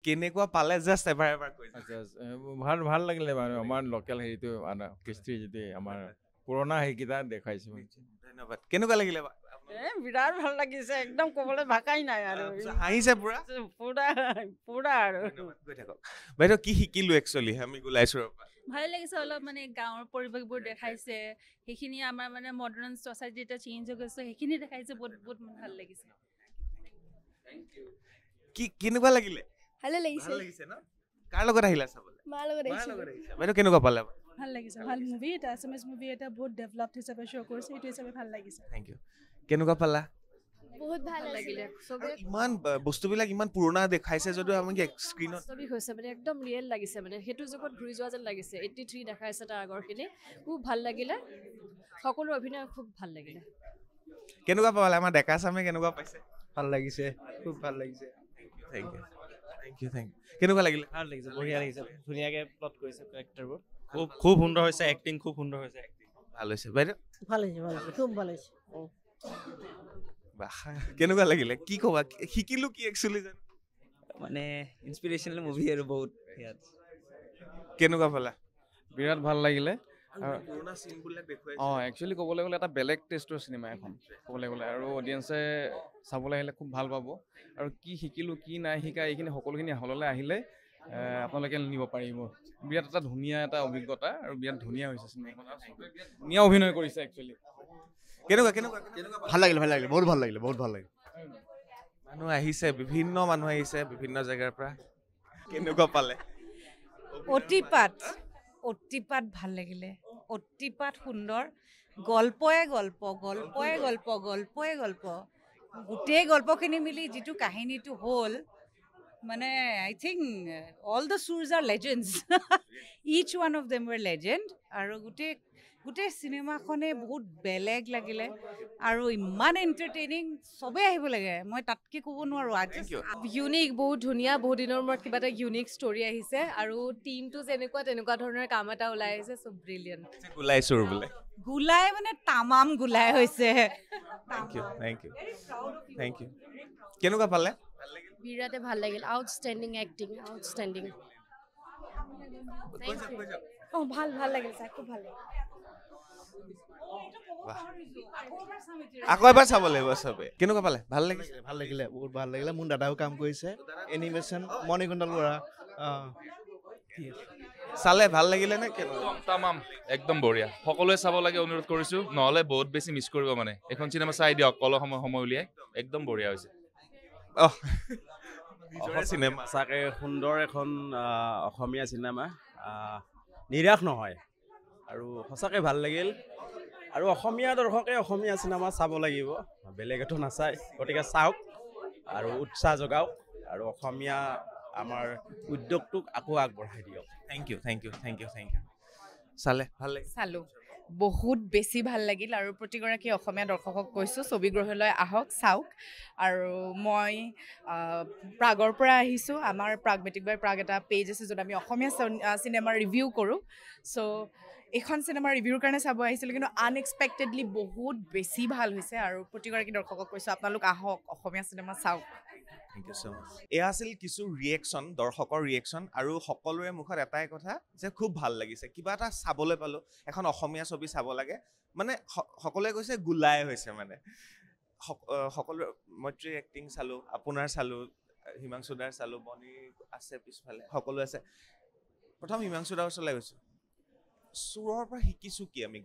কেনেকুৱা পালে জাষ্ট এবাৰ কৈ ভাল ভাল লাগিলে বাৰু আমাৰ লোকেল হেৰিটো কৃষ্টি যদি আমাৰ পুৰণা হেৰিকেইটা দেখাইছো ধন্যবাদ কেনেকুৱা লাগিলে বিৰাট ভাল লাগিছে একদম ক'বলৈ ভাষাই নাই আৰু হাঁহিছে পুৰা পুৰা আৰু গৈ থাকক বাইদেউ কি শিকিলো একচুৱেলি আমি গোলাইছোৰৰ পৰা ভালে লাগিছে অলপ মানে গাঁৱৰ পৰিৱেশবোৰ দেখাইছে সেইখিনি আমাৰ মানে মডাৰ্ণ ছ'চাইটি এটা চেঞ্জ হৈ গৈছে সেইখিনি দেখাইছে বহুত ভাল লাগিছে কি কেনেকুৱা লাগিলে ভালে লাগিছে ন কাৰ লগত আহিলা চাবলৈ মাৰ লগত আহিছে বাইদেউ কেনেকুৱা পালে ভাল লাগিছে ভাল মুভি এটা আছামিজ মুভি এটা বহুত ডেভেলপড হিচাপে শ্ব' কৰিছে এইটো হিচাপে ভাল লাগিছে থেংক ইউ কেনেকুৱা পালা বহুত ভাল লাগিলে ইমান বস্তুবিলাক ইমান পুৰণা দেখাইছে যদিও আমাক স্ক্ৰীনত বাস্তৱিক হৈছে মানে একদম ৰিয়েল লাগিছে মানে সেইটো যুগত ঘূৰি যোৱা যেন লাগিছে 83 দেখাইছে তাৰ আগৰখিনি খুব ভাল লাগিলে সকলো অভিনয় খুব ভাল লাগিলে কেনেকুৱা পালে আমাৰ ডেকা চামে কেনেকুৱা পাইছে ভাল লাগিছে খুব ভাল লাগিছে থেংক ইউ কেনেকুৱা লাগিলে ভাল লাগিছে বঢ়িয়া লাগিছে ধুনীয়াকৈ প্লট কৰিছে কেৰেক্টাৰবোৰ খুব সুন্দৰ হৈছে এক্টিং খুব সুন্দৰ হৈছে ভাল হৈছে বাইদেউ ভাল হৈছে খুব ভাল হৈছে কেনেকুৱা লাগিলে কি ক'বা শিকিলো কি একচুৱেলি জানো মানে ইনস্পিৰেশ্যনেল মুভি আৰু বহুত কেনেকুৱা পালা বিৰাট ভাল লাগিলে পুৰণা চিনবিলাক দেখুৱাইছে একচুৱেলি ক'বলৈ গ'লে এটা বেলেগ টেষ্টৰ চিনেমা এখন ক'বলৈ গ'লে আৰু অডিয়েঞ্চে চাবলৈ আহিলে খুব ভাল পাব আৰু কি শিকিলোঁ কি নাই শিকা এইখিনি সকলোখিনি হললৈ আহিলে আপোনালোকে নিব পাৰিব বিৰাট এটা ধুনীয়া এটা অভিজ্ঞতা আৰু বিৰাট ধুনীয়া হৈছে চিনেমাখন ধুনীয়া অভিনয় কৰিছে একচুৱেলি কেনেকুৱা ভাল লাগিলে বহুত ভাল লাগিলে মানুহ আহিছে বিভিন্ন মানুহ আহিছে বিভিন্ন জেগাৰ পৰা কেনেকুৱা পালে অতিপাত ভাল লাগিলে অতিপাত সুন্দৰ গল্পই গল্প গোটেই গল্পখিনি মিলি যিটো কাহিনীটো হ'ল মানে I think all the sources are legends each one of them were legend আৰু গোটেই চিনেমাখনে বহুত বেলেগ লাগিলে আৰু ইমান এণ্টাৰটেইনিং চবেই আহিব লাগে মই তাতকৈ ক'ব নোৱাৰোঁ ইউনিক বহুত ধুনীয়া বহুত দিনৰ মূৰত কিবা এটা ইউনিক ষ্টৰি আহিছে আৰু টিমটো তেনেকুৱা ধৰণৰ কাম এটা ওলাই আহিছে চ' ব্ৰিলিয়েণ্ট গোলাইছোৰ বোলে গোলাই মানে তামাম গোলাই হৈছে থেংক ইউ কেনেকুৱা পালে বিৰাটে ভাল লাগিল আউটষ্টেণ্ডিং এক্টিং আউটষ্টেণ্ডিং ভাল লাগিল চাই খুব ভাল লাগিল আকৌ এবাৰ চাব লাগিব চবে কেনেকুৱা পালে ভাল লাগিলে বহুত ভাল লাগিলে মোৰ দাদাও কাম কৰিছে এনিমেশ্যন মণিকুন্তল বৰা চালে ভাল লাগিলে নে তামাম একদম বঢ়িয়া সকলোৱে চাব লাগে অনুৰোধ কৰিছো নহ'লে বহুত বেছি মিছ কৰিব মানে এখন চিনেমা চাই দিয়ক অলপ সময় উলিয়াই একদম বঢ়িয়া হৈছে চিনেমা সঁচাকৈ সুন্দৰ এখন অসমীয়া চিনেমা নিৰাশ নহয় আৰু সঁচাকৈ ভাল লাগিল আৰু অসমীয়া দৰ্শকে অসমীয়া চিনেমা চাব লাগিব বেলেগতো নাচায় গতিকে চাওক আৰু উৎসাহ যোগাওক আৰু অসমীয়া আমাৰ উদ্যোগটোক আকৌ আগবঢ়াই দিয়ক থেংক ইউ চালে ভাল লাগিল চালোঁ বহুত বেছি ভাল লাগিল আৰু প্ৰতিগৰাকী অসমীয়া দৰ্শকক কৈছোঁ ছবিগৃহলৈ আহক চাওক আৰু মই প্ৰাগৰ পৰা আহিছোঁ আমাৰ প্ৰাগমেটিক বাই প্ৰাগ এটা পেজ আছে য'ত আমি অসমীয়া চিনেমাৰ ৰিভিউ কৰোঁ চ' এইখন চিনেমাৰ ৰিভিউৰ কাৰণে চাব আহিছিলোঁ কিন্তু আনএক্সপেক্টেডলি বহুত বেছি ভাল হৈছে আৰু প্ৰতিগৰাকী দৰ্শকক কৈছোঁ আপোনালোক আহক অসমীয়া চিনেমা চাওক থেংক ইউ ছ' মাছ এয়া আছিল কিছু ৰিয়েকশ্যন দৰ্শকৰ ৰিয়েকশ্যন আৰু সকলোৰে মুখত এটাই কথা যে খুব ভাল লাগিছে কিবা এটা চাবলৈ পালোঁ এখন অসমীয়া ছবি চাব লাগে মানে সকলোৱে কৈছে গোলাই হৈছে মানে সকলোৰে মৈত্ৰী এক্টিং চালোঁ আপোনাৰ চালোঁ হিমাংশু দাৰ চালোঁ বনি আছে পিছফালে সকলো আছে প্ৰথম হিমাংশু দাৰ ওচৰলৈ গৈছোঁ চুৰৰ পৰা শিকিছোঁ কি আমি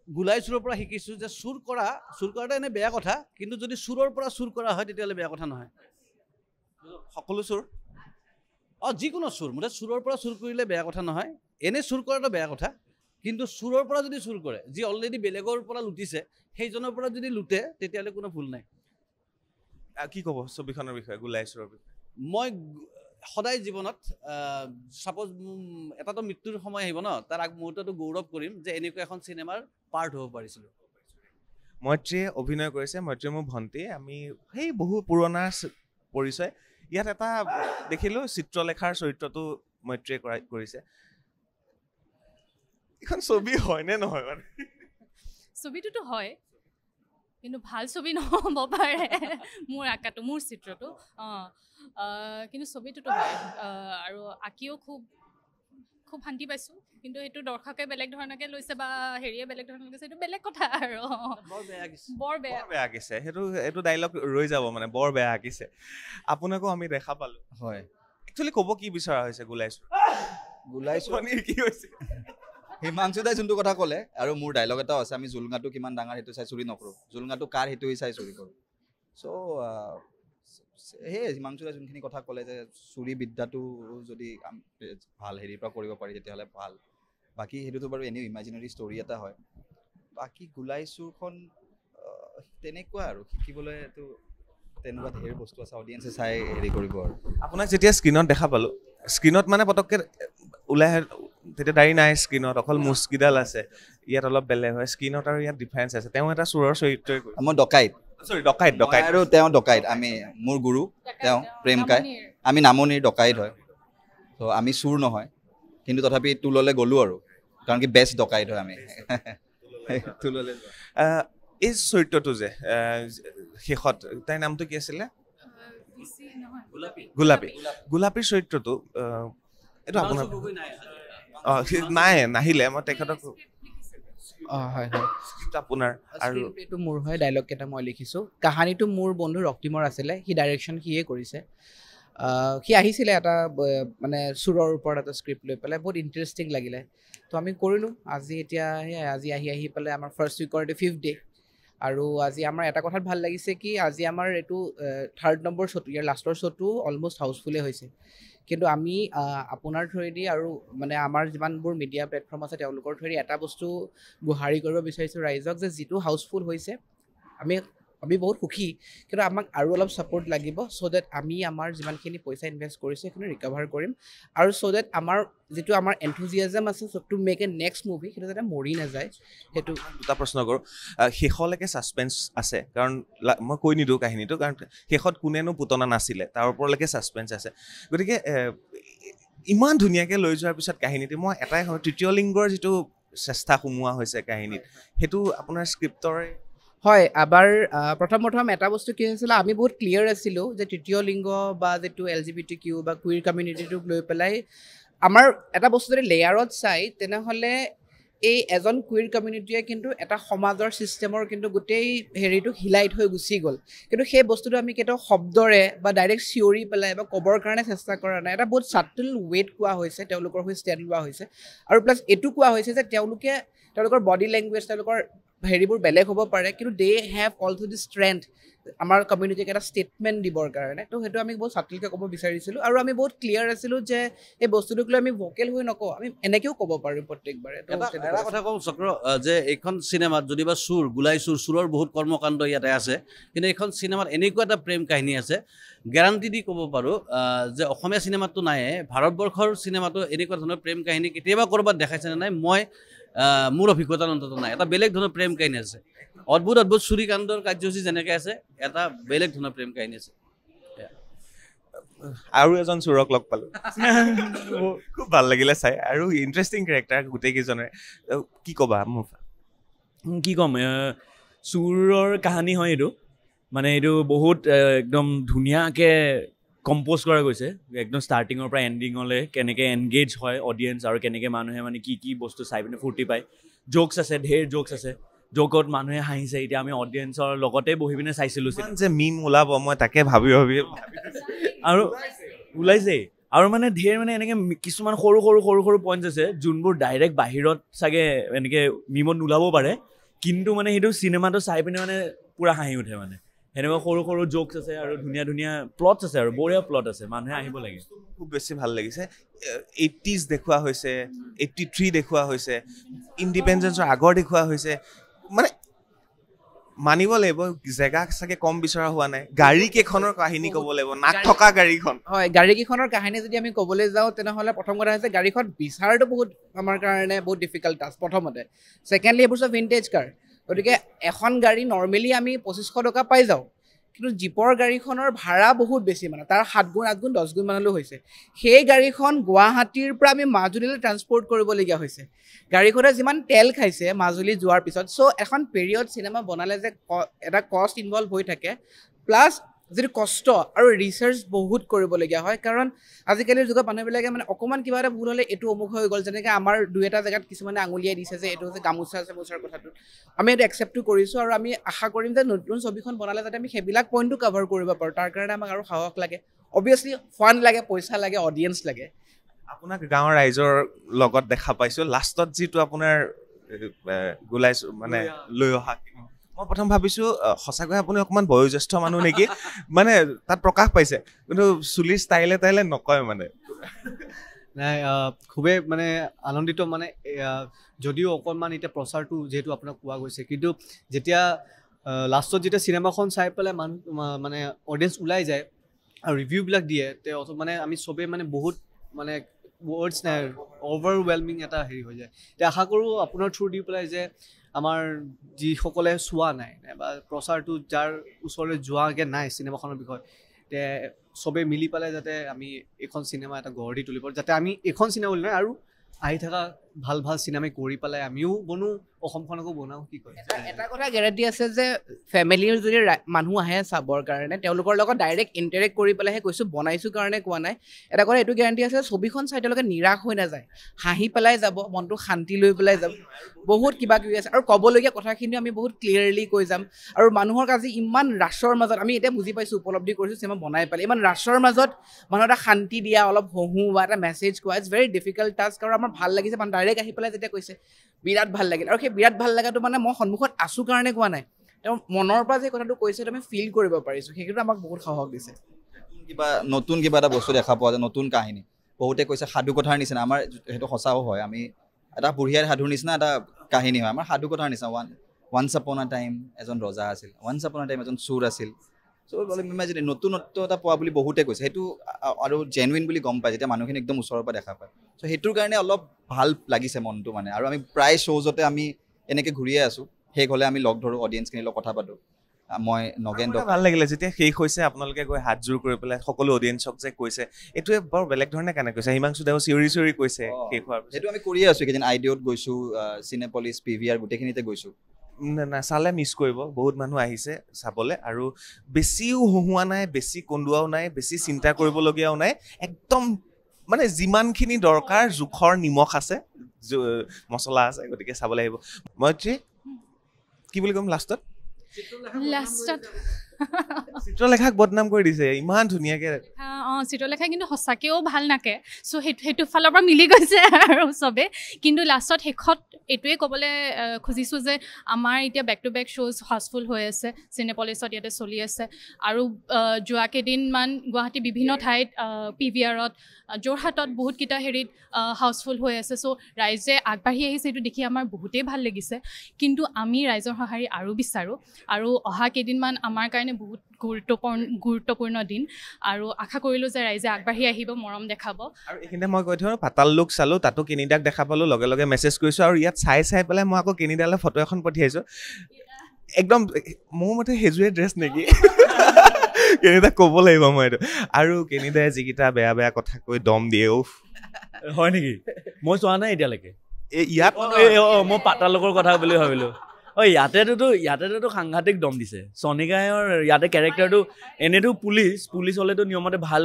গোলাইচুৰৰ পৰা শিকিছোঁ যে চুৰ কৰাটো এনে বেয়া কথা কিন্তু যদি চুৰৰ পৰা চুৰ কৰা হয় তেতিয়াহ'লে বেয়া কথা নহয় সকলো চুৰ যিকোনো চুৰ মুঠতে চুৰৰ পৰা চুৰ কৰিলে বেয়া কথা নহয় এনে চুৰ কৰাটো বেয়া কথা কিন্তু চুৰৰ পৰা যদি চুৰ কৰে যি অলৰেডি বেলেগৰ পৰা লুটিছে সেইজনৰ পৰা যদি লুটে তেতিয়াহ'লে কোনো ভুল নাই কি ক'ব ছবিখনৰ বিষয়ে গোলাইচুৰৰ বিষয়ে মই সদায় জীৱনত সাপোজ এটাতো মৃত্যুৰ সময় আহিব ন তাৰ আগ মুহূৰ্তটো গৌৰৱ কৰিম যে এনেকুৱা এখন চিনেমাৰ পাৰ্ট হ'ব পাৰিছিলোঁ মৈত্ৰীয়ে অভিনয় কৰিছে মৈত্ৰী মোৰ ভণ্টি আমি সেই বহু পুৰণা পৰিচয় ইয়াত এটা দেখিলোঁ চিত্ৰলেখাৰ চৰিত্ৰটো মৈত্ৰীয়ে কৰিছে এখন ছবি হয়নে নহয় মানে ছবিটোতো হয় কিন্তু ভাল ছবি নহ'ব পাৰে মোৰ আঁকাটো মোৰ চিত্ৰটো কিন্তু ছবিটোতো হয় আৰু আঁকিও খুব শান্তি পাইছোঁ কিন্তু সেইটো দৰ্শকে বেলেগ ধৰণকে লৈছে বা হেৰিয়ে বেলেগ ধৰণে লৈছে সেইটো বেলেগ কথা আৰু বৰ বেয়া আঁকিছে সেইটো ডাইলগ ৰৈ যাব মানে বৰ বেয়া আঁকিছে আপোনাকো আমি দেখা পালো হয় একচুৱেলি ক'ব কি বিচৰা হৈছে গোলাইছো কি হৈছে হিমাংশু দাই যোনটো কথা ক'লে আৰু মোৰ ডাইলগ এটাও আছে আমি জুলঙাটো কিমান ডাঙৰ সেইটো চাই চুৰি নকৰোঁ জুলঙাটো কাৰ সেইটো চাই চুৰি কৰোঁ চ' সেয়ে হিমাংশু দাই যোনখিনি কথা ক'লে যে চুৰি বিদ্যাটো যদি ভাল হেৰিৰ পৰা কৰিব পাৰি তেতিয়াহ'লে ভাল বাকী সেইটোতো বাৰু এনেও ইমাজিনেৰী ষ্টৰি এটা হয় বাকী গোলাইছোৰখন তেনেকুৱা আৰু শিকিবলৈতো তেনেকুৱা ঢেৰ বস্তু আছে অডিয়েঞ্চে চাই হেৰি কৰিব আৰু আপোনাক যেতিয়া স্ক্ৰীণত দেখা পালোঁ স্ক্ৰীণত মানে পটককৈ ওলাই তেতিয়া দাড়ি নাই স্ক্ৰীণত অকল মুচকিডাল আছে ইয়াত অলপ বেলেগ হয় স্ক্ৰীণত আৰু ইয়াত ডিফাৰেঞ্চ আছে তেওঁ এটা চোৰৰ চৰিত্ৰই মই ডকাইত ডকাইত আৰু তেওঁ ডকাইত আমি মোৰ গুৰু তেওঁ প্ৰেমকাই আমি নামনিৰ ডকাইত হয় ত' আমি চুৰ নহয় কিন্তু তথাপি তোললৈ গ'লোঁ আৰু কাৰণ কি বেষ্ট ডকাইত হয় আমি তোললৈ এই চৰিত্ৰটো যে শেষত তাইৰ নামটো কি আছিলে গোলাপীৰ চৰিত্ৰটো এইটো আপোনাৰ নাই নাহিলে মই তেখেতক হয় হয় আপোনাৰ আৰু এইটো মোৰ হয় ডাইলগ কেইটা মই লিখিছোঁ কাহানীটো মোৰ বন্ধু ৰক্তিমৰ আছিলে সি ডাইৰেকশ্যন সিয়ে কৰিছে সি আহিছিলে এটা মানে চুৰৰ ওপৰত এটা স্ক্ৰিপ্ট লৈ পেলাই বহুত ইণ্টাৰেষ্টিং লাগিলে তো আমি কৰিলোঁ আজি এতিয়া আজি আহি পেলাই আমাৰ ফাৰ্ষ্ট উইকৰ এইটো 5th ডে আৰু আজি আমাৰ এটা কথাত ভাল লাগিছে কি আজি আমাৰ এইটো 3rd নম্বৰ শ্ব'টো ইয়াৰ লাষ্টৰ শ্ব'টো অলমষ্ট হাউচফুলে হৈছে কিন্তু আমি আপোনাৰ থ্ৰুৱেদি আৰু মানে আমাৰ যিমানবোৰ মিডিয়া প্লেটফৰ্ম আছে তেওঁলোকৰ থ্ৰুৱেদি এটা বস্তু গুহাৰি কৰিব বিচাৰিছোঁ ৰাইজক যে যিটো হাউচফুল হৈছে আমি বহুত সুখী কিন্তু আমাক আৰু অলপ ছাপোৰ্ট লাগিব চ' ডেট আমি আমাৰ যিমানখিনি পইচা ইনভেষ্ট কৰিছোঁ সেইখিনি ৰিকভাৰ কৰিম আৰু চ' ডেট আমাৰ যিটো আমাৰ এনথুজিয়াজম আছে to make a next movie সেইটো যাতে মৰি নাযায় সেইটো দুটা প্ৰশ্ন কৰোঁ শেষলৈকে ছাছপেন্স আছে কাৰণ মই কৈ নিদিওঁ কাহিনীটো কাৰণ শেষত কোনেনো পুতনা নাছিলে তাৰ ওপৰলৈকে ছাছপেন্স আছে গতিকে ইমান ধুনীয়াকৈ লৈ যোৱাৰ পিছত কাহিনীটো মই এটাই হয় তৃতীয় লিংগৰ যিটো চেষ্টা সোমোৱা হৈছে কাহিনীত সেইটো আপোনাৰ স্ক্ৰিপ্টৰে হয় আবাৰ প্ৰথম এটা বস্তু কি হৈছিলে আমি বহুত ক্লিয়াৰ আছিলোঁ যে তৃতীয় লিংগ বা যিটো LGBTQ বা কুইৰ কমিউনিটিটোক লৈ পেলাই আমাৰ এটা বস্তু যদি লেয়াৰত চাই তেনেহ'লে এই এজন কুইৰ কমিউনিটিয়ে কিন্তু এটা সমাজৰ ছিষ্টেমৰ কিন্তু গোটেই হেৰিটোক হিলাই থৈ গুচি গ'ল কিন্তু সেই বস্তুটো আমি কেতিয়াও শব্দৰে বা ডাইৰেক্ট চিঞৰি পেলাই বা ক'বৰ কাৰণে চেষ্টা কৰা নাই এটা বহুত ছাটল ৱেট কোৱা হৈছে তেওঁলোকৰ হৈ ষ্টেণ্ড লোৱা হৈছে আৰু প্লাছ এইটো কোৱা হৈছে যে তেওঁলোকৰ বডি লেংগুৱেজ তেওঁলোকৰ হেৰিবোৰ বেলেগ হ'ব পাৰে কিন্তু they have also the strength আমাৰ কমিউনিটিক এটা ষ্টেটমেণ্ট দিবৰ কাৰণে তো সেইটো আমি বহুত ছাটলকৈ ক'ব বিচাৰিছিলোঁ আৰু আমি বহুত ক্লিয়াৰ আছিলোঁ যে এই বস্তুটোক লৈ আমি ভকেল হৈ নকওঁ আমি এনেকৈও ক'ব পাৰোঁ প্ৰত্যেকবাৰে এটা কথা কওঁ চক্ৰ যে এইখন চিনেমাত যদিবা চুৰৰ বহুত কৰ্মকাণ্ড ইয়াতে আছে কিন্তু এইখন চিনেমাত এনেকুৱা এটা প্ৰেম কাহিনী আছে গেৰাণ্টি দি ক'ব পাৰোঁ যে অসমীয়া চিনেমাতটো নাইয়ে ভাৰতবৰ্ষৰ চিনেমাটো এনেকুৱা ধৰণৰ প্ৰেম কাহিনী কেতিয়াবা ক'ৰবাত দেখাইছেনে নাই মই মোৰ অভিজ্ঞতাৰ অন্তত নাই এটা বেলেগ ধৰণৰ প্ৰেম কাহিনী আছে অদ্ভুত চুৰিকাণ্ডৰ কাৰ্যসূচী যেনেকৈ আছে এটা বেলেগ ধৰণৰ প্ৰেম কাহিনী আছে আৰু এজন চুৰক লগ পালোঁ খুব ভাল লাগিলে চাই আৰু ইণ্টাৰেষ্টিং কেৰেক্টাৰ গোটেইকেইজনে কি ক'বা মোৰ কি ক'ম চুৰৰ কাহিনী হয় এইটো মানে এইটো বহুত একদম ধুনীয়াকৈ কম্প'জ কৰা গৈছে একদম ষ্টাৰ্টিঙৰ পৰা এণ্ডিঙলৈ কেনেকৈ এনগেজ হয় অডিয়েঞ্চ আৰু কেনেকৈ মানুহে মানে কি বস্তু চাই পিনে ফূৰ্তি পায় জ'কছ আছে ঢেৰ জ'কছ আছে জ'কত মানুহে হাঁহিছে এতিয়া আমি অডিয়েঞ্চৰ লগতে বহি পিনে চাইছিলোঁ যে মিম ওলাব মই তাকে ভাবি আৰু ওলাইছেই আৰু মানে ঢেৰ মানে এনেকৈ কিছুমান সৰু পইণ্টছ আছে যোনবোৰ ডাইৰেক্ট বাহিৰত চাগে এনেকৈ মিমত নোলাব পাৰে কিন্তু মানে সেইটো চিনেমাটো চাই পিনে মানে পূৰা হাঁহি উঠে মানে সেনেকুৱা সৰু জ'কছ আছে আৰু ধুনীয়া প্লটছ আছে আৰু বঢ়িয়া প্লট আছে মানুহে আহিব লাগে খুব বেছি ভাল লাগিছে 80s দেখুওৱা হৈছে 83 দেখুওৱা হৈছে ইণ্ডিপেণ্ডেঞ্চৰ আগৰ দেখুওৱা হৈছে মানে মানিব লাগিব জেগা চাগে কম বিচৰা হোৱা নাই গাড়ী কেইখনৰ কাহিনী ক'ব লাগিব নাক থকা গাড়ীখন হয় গাড়ী কেইখনৰ কাহিনী যদি আমি ক'বলৈ যাওঁ তেনেহ'লে প্ৰথম কথা হৈছে গাড়ীখন বিচাৰটো বহুত আমাৰ কাৰণে বহুত ডিফিকাল্ট টাস্ক প্ৰথমতে ছেকেণ্ডলি এইবোৰ চব ভিনটেজ কাৰ গতিকে এখন গাড়ী নৰ্মেলি আমি 2500 টকা পাই যাওঁ কিন্তু জীপৰ গাড়ীখনৰ ভাড়া বহুত বেছি মানে তাৰ 7 গুণ 8 গুণ 10 গুণ মানলৈ হৈছে সেই গাড়ীখন গুৱাহাটীৰ পৰা আমি মাজুলীলৈ ট্ৰান্সপৰ্ট কৰিবলগীয়া হৈছে গাড়ীখনে যিমান তেল খাইছে মাজুলী যোৱাৰ পিছত চ' এখন পিৰিয়ড চিনেমা বনালে যে এটা কষ্ট ইনভলভ হৈ থাকে প্লাছ যিটো কষ্ট আৰু ৰিচাৰ্চ বহুত কৰিবলগীয়া হয় কাৰণ আজিকালিৰ যুগত মানুহবিলাকে মানে অকণমান কিবা এটা ভুল হ'লে এইটো অমুক হৈ গ'ল যেনেকৈ আমাৰ দুই এটা জেগাত কিছুমানে আঙুলিয়াই দিছে যে এইটো হৈছে গামোচা চামোচাৰ কথাটো আমি এইটো একচেপ্টটো কৰিছোঁ আৰু আমি আশা কৰিম যে নতুন ছবিখন বনালে যাতে আমি সেইবিলাক পইণ্টটো কভাৰ কৰিব পাৰোঁ তাৰ কাৰণে আমাক আৰু সাহস লাগে অবভিয়াছলি ফান লাগে পইচা লাগে অডিয়েঞ্চ লাগে আপোনাক গাঁৱৰ ৰাইজৰ লগত দেখা পাইছোঁ লাষ্টত যিটো আপোনাৰ গোলাইছোঁ মানে লৈ অহা মই প্ৰথম ভাবিছোঁ সঁচাকৈ আপুনি অকণমান বয়োজ্যেষ্ঠ মানুহ নেকি মানে তাত প্ৰকাশ পাইছে কিন্তু চুলিৰ ষ্টাইলে নকয় মানে নাই খুবেই মানে আনন্দিত মানে যদিও অকণমান এতিয়া প্ৰচাৰটো যিহেতু আপোনাক কোৱা গৈছে কিন্তু যেতিয়া লাষ্টত যেতিয়া চিনেমাখন চাই পেলাই মানুহ মানে অডিয়েঞ্চ ওলাই যায় আৰু ৰিভিউবিলাক দিয়ে তেওঁ মানে আমি চবেই মানে বহুত মানে ৱৰ্ডছ নাই অভাৰৱেলমিং এটা হেৰি হৈ যায় এতিয়া আশা কৰোঁ আপোনাৰ থ্ৰু দি পেলাই যে আমাৰ যিসকলে চোৱা নাই বা প্ৰচাৰটো যাৰ ওচৰলৈ যোৱাকৈ নাই চিনেমাখনৰ বিষয়ে তে চবেই মিলি পেলাই যাতে আমি এইখন চিনেমা এটা গঢ় দি তুলিব যাতে আমি এইখন চিনেমা বুলি নহয় আৰু আহি থকা ভাল ভাল চিনেমা কৰি পেলাই আমিও বনো অসমখনকো বনাওঁ কি কয় এটা কথা গেৰাণ্টি আছে যে ফেমিলিৰ যদি মানুহ আহে চাবৰ কাৰণে তেওঁলোকৰ লগত ডাইৰেক্ট ইণ্টাৰেক্ট কৰি পেলাইহে কৈছোঁ বনাইছোঁ কাৰণে কোৱা নাই এটা কথা এইটো গেৰাণ্টি আছে ছবিখন চাই তেওঁলোকে নিৰাশ হৈ নাযায় হাঁহি পেলাই যাব মনটো শান্তি লৈ পেলাই যাব বহুত কিবা কিবি আছে আৰু ক'বলগীয়া কথাখিনিও আমি বহুত ক্লিয়াৰলি কৈ যাম আৰু মানুহক আজি ইমান ৰাছৰ মাজত আমি এতিয়া বুজি পাইছোঁ উপলব্ধি কৰিছোঁ চিনেমা বনাই পেলাই ইমান ৰাছৰ মাজত মানুহ এটা শান্তি দিয়া অলপ হহোঁ বা এটা মেছেজ কোৱা ইটছ ভেৰি ডিফিকাল্ট টাস্ক আৰু আমাৰ ভাল লাগিছে মানে ডাইৰেক্ট আহি পেলাই যেতিয়া কৈছে বিৰাট ভাল লাগিল আৰু সেই বিৰাট ভাল লগাটো মানে মই সন্মুখত আছোঁ কাৰণে কোৱা নাই তেওঁ মনৰ পৰা যে কথাটো কৈছে সেইটো আমি ফিল কৰিব পাৰিছোঁ সেইটোতো আমাক বহুত সাহস দিছে নতুন কিবা এটা বস্তু দেখা পোৱা যায় নতুন কাহিনী বহুতে কৈছে সাধু কথাৰ নিচিনা আমাৰ সেইটো সঁচাও হয় আমি এটা বুঢ়িয়াৰ সাধুৰ নিচিনা এটা কাহিনী হয় আমাৰ সাধু কথাৰ নিচিনা ওৱান্স আপন আ টাইম এজন ৰজা আছিল ওৱান্স আপন আ টাইম এজন চোৰ আছিল চ' যদি নতুনত্ব এটা পোৱা বুলি বহুতে কৈছে সেইটো আৰু জেনুইন বুলি গম পায় যেতিয়া মানুহখিনি একদম ওচৰৰ পৰা দেখা পায় চ' সেইটোৰ কাৰণে অলপ ভাল লাগিছে মনটো মানে আৰু আমি প্ৰায় শ্ব'জতে আমি এনেকৈ ঘূৰিয়ে আছোঁ শেষ হ'লে আমি লগ ধৰোঁ অডিয়েঞ্চখিনিৰ লগত কথা পাতোঁ মই নগেন্দ্ৰ ভাল লাগিলে যেতিয়া শেষ হৈছে আপোনালোকে গৈ হাতযোৰ কৰি পেলাই সকলো অডিয়েঞ্চক যে কৈছে এইটোৱে বৰ বেলেগ ধৰণে কেনে কৈছে হিমাংশু দেও চিঞৰি চিঞৰি কৈছে শেষ হোৱাৰ সেইটো আমি কৰিয়ে আছোঁ এইকেইদিন আইডিঅ'ত গৈছোঁ চিনেপলিছ PVR গোটেইখিনিতে গৈছোঁ চালে মিছ কৰিব বহুত মানুহ আহিছে চাবলৈ আৰু বেছিও হহুৱা নাই বেছি কন্দুৱাও নাই বেছি চিন্তা কৰিবলগীয়াও নাই একদম মানে যিমানখিনি দৰকাৰ জোখৰ নিমখ আছে মছলা আছে গতিকে চাবলৈ আহিব মৈত্ৰী কি বুলি ক'ম লাষ্টত চিত্ৰলেখাক বদনাম কৰি দিছে ইমান ধুনীয়াকৈ চিত্ৰলেখা কিন্তু সঁচাকৈও ভাল নাকে চ' সেইটো ফালৰ পৰা মিলি গৈছে আৰু চবে কিন্তু লাষ্টত শেষত এইটোৱে ক'বলৈ খুজিছোঁ যে আমাৰ এতিয়া বেক টু বেক শ্ব'জ হাউচফুল হৈ আছে চিনেপলিছত ইয়াতে চলি আছে আৰু যোৱা কেইদিনমান গুৱাহাটী বিভিন্ন ঠাইত PVRত যোৰহাটত বহুতকেইটা হেৰিত হাউচফুল হৈ আছে চ' ৰাইজে আগবাঢ়ি আহিছে এইটো দেখি আমাৰ বহুতেই ভাল লাগিছে কিন্তু আমি ৰাইজৰ সঁহাৰি আৰু বিচাৰোঁ আৰু অহা কেইদিনমান আমাৰ কাৰণে বহুত গুৰুত্বপূৰ্ণ দিন আৰু আশা কৰিলোঁ যে ৰাইজে আগবাঢ়ি আহিব মৰম দেখাব আৰু এইখিনিতে মই কৈ থওঁ পাতাল লোক চালোঁ তাতো কেনিদাক দেখা পালোঁ লগে লগে মেছেজ কৰিছোঁ আৰু ইয়াত চাই পেলাই মই আকৌ কেনিদালৈ ফটো এখন পঠিয়াইছোঁ একদম মোৰ মতে সেইযোৰে ড্ৰেছ নেকি কেনিদাক ক'ব লাগিব মই এইটো আৰু কেনিদাই যিকেইটা বেয়া বেয়া কথা কৈ দম দিয়ে হয় নেকি মই চোৱা নাই এতিয়ালৈকে ইয়াত মই পাতাল লোকৰ কথা বুলি ভাবিলোঁ ইয়াতেতো সাংঘাতিক দম দিছে চনিকায়ৰ ইয়াতে কেৰেক্টাৰটো এনেতো পুলিচ হ'লেতো নিয়মতে ভাল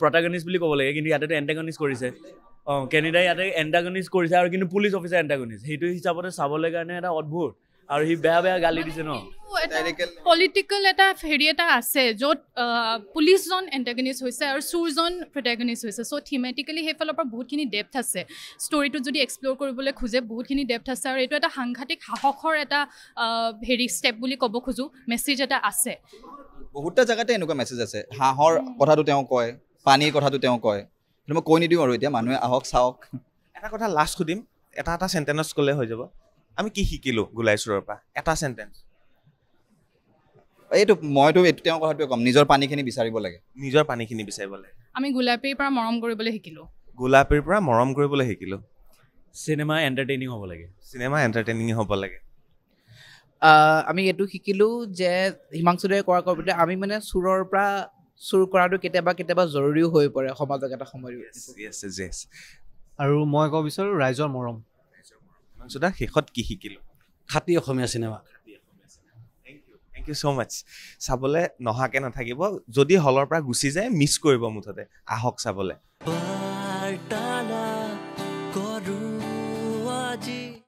প্ৰটাগনিষ্ট বুলি ক'ব লাগে কিন্তু ইয়াতেতো এণ্টাগনিষ্ট কৰিছে কেনিডাই ইয়াতে এণ্টাগনিষ্ট কৰিছে আৰু কিন্তু পুলিচ অফিচাৰ এণ্টাগনিষ্ট সেইটো হিচাপতে চাবলৈ কাৰণে এটা অদ্ভুত আৰু সি বেয়া গালি দিছে ন পলিটিকেল এটা হেৰি এটা আছে য'ত পুলিচজন এণ্টাগনিষ্ট হৈছে আৰু চুৰজন প্ৰটাগনিষ্ট হৈছে চ' থিমেটিকেলি সেইফালৰ পৰা বহুতখিনি ডেপ্থ আছে ষ্টৰিটো যদি এক্সপ্ল'ৰ কৰিবলৈ খোজে বহুতখিনি ডেপ্থ আছে আৰু এইটো এটা সাংঘাতিক সাহসৰ এটা হেৰি ষ্টেপ বুলি ক'ব খোজোঁ মেছেজ এটা আছে বহুতটা জেগাতে এনেকুৱা মেছেজ আছে হাঁহৰ কথাটো তেওঁ কয় পানীৰ কথাটো তেওঁ কয় কিন্তু মই কৈ নিদিওঁ আৰু এতিয়া মানুহে আহক চাওক এটা কথা লাষ্ট সুধিম এটা চেণ্টেঞ্চ ক'লে হৈ যাব আমি কি শিকিলোঁ গোলাইচুৰৰ পৰা এটা চেণ্টেঞ্চ মইতো তেওঁৰ কথাটোৱে ক'ম নিজৰ পানীখিনি বিচাৰিব লাগে আমি গোলাপীৰ পৰা মৰম কৰিবলৈ শিকিলোঁ চিনেমা এণ্টাৰটেইনিং হ'ব লাগে আমি এইটো শিকিলোঁ যে হিমাংশুদেৱে কৰাৰ কবিতা আমি মানে চুৰৰ পৰা চুৰ কৰাটো কেতিয়াবা জৰুৰীও হৈ পৰে সমাজক এটা সময় আৰু মই ক'ব বিচাৰোঁ ৰাইজৰ মৰম শেষত কি শিকিলোঁ খাটি অসমীয়া চিনেমা ইউ ছ' মাছ চাবলৈ নহাকৈ নাথাকিব যদি হলৰ পৰা গুচি যায় মিছ কৰিব মুঠতে আহক চাবলৈ